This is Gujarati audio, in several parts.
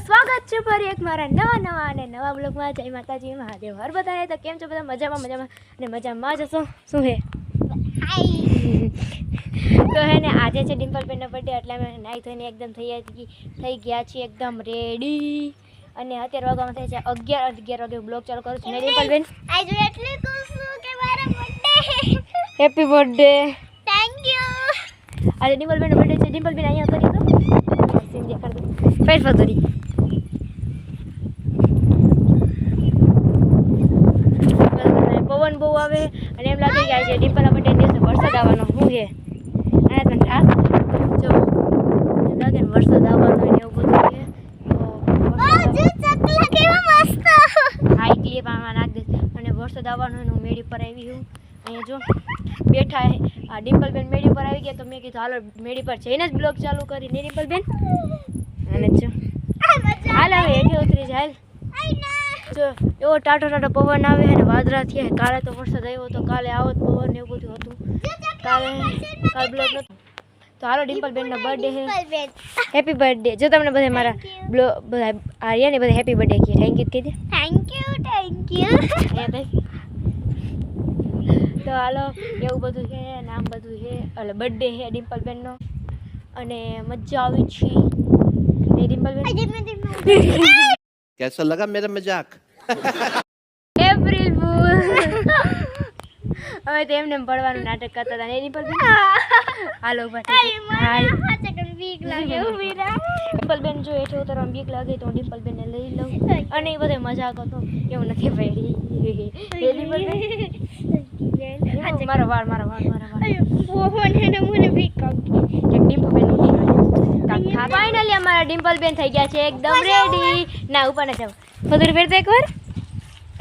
સ્વાગત છે ફરી એક મારા નવા અને નવા બ્લોગમાં. જય માતાજી, મહાદેવ હર બધાને. તો કેમ છો બધા? મજામાં અને મજામાં જ હશો. શું હે તો હે ને આજે છે ડિમ્પલબેનનો બર્થડે, એટલે અમે નાહી ધોઈને એકદમ થઈ ગયા છીએ એકદમ રેડી. અને અત્યારે વાગવામાં થાય છે 11 વાગે બ્લોગ ચાલુ કરું છું. ડિમ્પલબેન આજે એટલી ખુશ છું કે મારો birthday. Happy birthday. Thank you. આજે ડિમ્પલબેનનો બર્થડે છે. ડિમ્પલબેન અહીંયા કરી દો સિંધી કરી દો ફેર ફરી પવન બહુ આવે અને એમ લાગે કે આજે ડિમ્પલના બર્થડે દિવસે વરસાદ આવવાનો. શું છે આ તને ખાસ જો એમ લાગે ને વરસાદ આવવાનો ને એવું બધું છે. તો ચકલા કેવા મસ્ત. હાઈ ક્લિપ આમાં નાખ દે. અને વરસાદ આવવાનો હું મેળી પર આવી હું અહીંયા જો બેઠા હે. આ ડિમ્પલબેન મેળી પર આવી ગયા તો મેં કીધું હાલો મેળી પર જઈને જ બ્લોગ ચાલુ કરી. ને ડિમ્પલબેન અને જો હાલ હવે હેઠે ઉતરી જાય. જો એવો ટાટો પવન આવે અને વાદળા થયા. કાલે તો વરસાદ આવ્યો હતો, કાલે આવો પવન એવું બધું હતું. કાલે બ્લોગ નહોતો. તો હાલો ડિમ્પલબેનનો બર્થડે છે. Happy birthday. જો તમને બધા મારા બ્લોગ બધા આર્યા ને બધા હેપી બર્થડે કહે. થેન્ક યુ કહી દે. Thank you. તો હાલો એવું બધું છે ને આમ બધું છે. એટલે બર્થડે છે ડિમ્પલબેનનો અને મજા આવી છે. એ ડિમ્પલબેન कैसा लगा मेरा मजाक? April fool. હવે તો એમને પડવાનું નાટક કરતા હતા. એની પર હાલો બીક લાગે ઉમીરા. ડિમ્પલબેન જો હેઠે ઉતરવામાં બીક લાગે તો ડિમ્પલબેનને લઈ લઉં. અને એ બધે મજાક હતો એવું નથી પડી. મારો વાળ ફાઇનલી અમારા ડિમ્પલબેન થઈ ગયા છે એકદમ રેડી. ના ઉપર ને જાવ બધું ફેરતો એકવાર.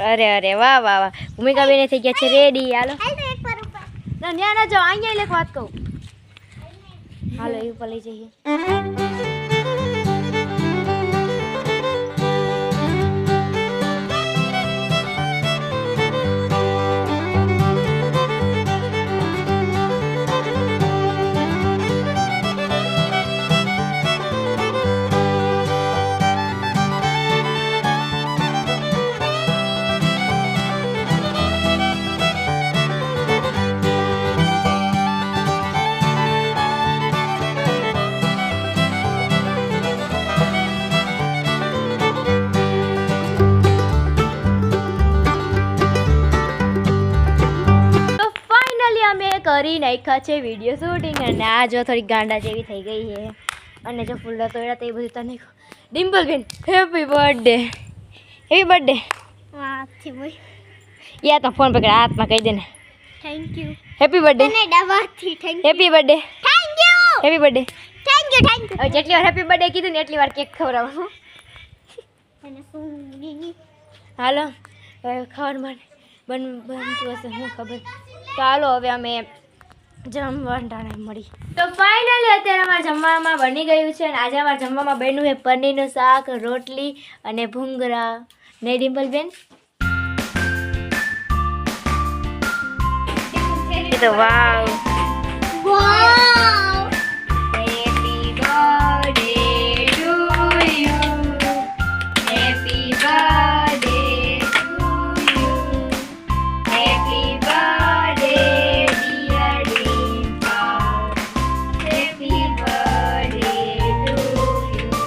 અરે વાહ ભૂમિકાબેન થઈ ગયા છે રેડી. હાલો ના ત્યાં ના જાઓ, અહીંયા એક વાત કહું. હાલો એ ઉપર લઈ જઈએ. કરી નાખ્યા છે વિડીયો શૂટિંગ. અને આ જો થોડી ગાંડા જેવી થઈ ગઈ છે. અને જો ફૂલડા તોડ્યા તો એ બધું તને Dimpleben happy birthday. Happy birthday. યા તો ફોન પકડ હાથમાં કહી દે ને થેન્ક યુ. Happy birthday. અને ડબાથી thank you. Happy birthday. Thank you. Happy birthday. Thank you. હવે જેટલી વાર હેપી બર્થડે કીધું ને એટલી વાર કેક ખવડાવવાનું. અને શું હાલો હવે ખાવાનું બનતું હશે શું ખબર. તો હાલો હવે અમે જમવાના મળી. તો ફાઇનલી અત્યારે અમારા જમવામાં બની ગયું છે. અને આજે અમારા જમવામાં બન્યું છે પનીરનું શાક, રોટલી અને ભૂંગળા. ને ડિમ્પલબેન તો wow wow. Happy birthday to you. Happy birthday to you. Happy birthday dear Dimple. Happy birthday to you.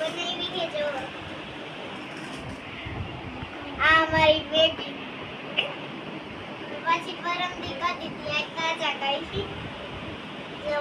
બનાવી કે જો આ મારી બેટી પછી પરમ દી કાઢી હતી આ તાજા કાઢી જો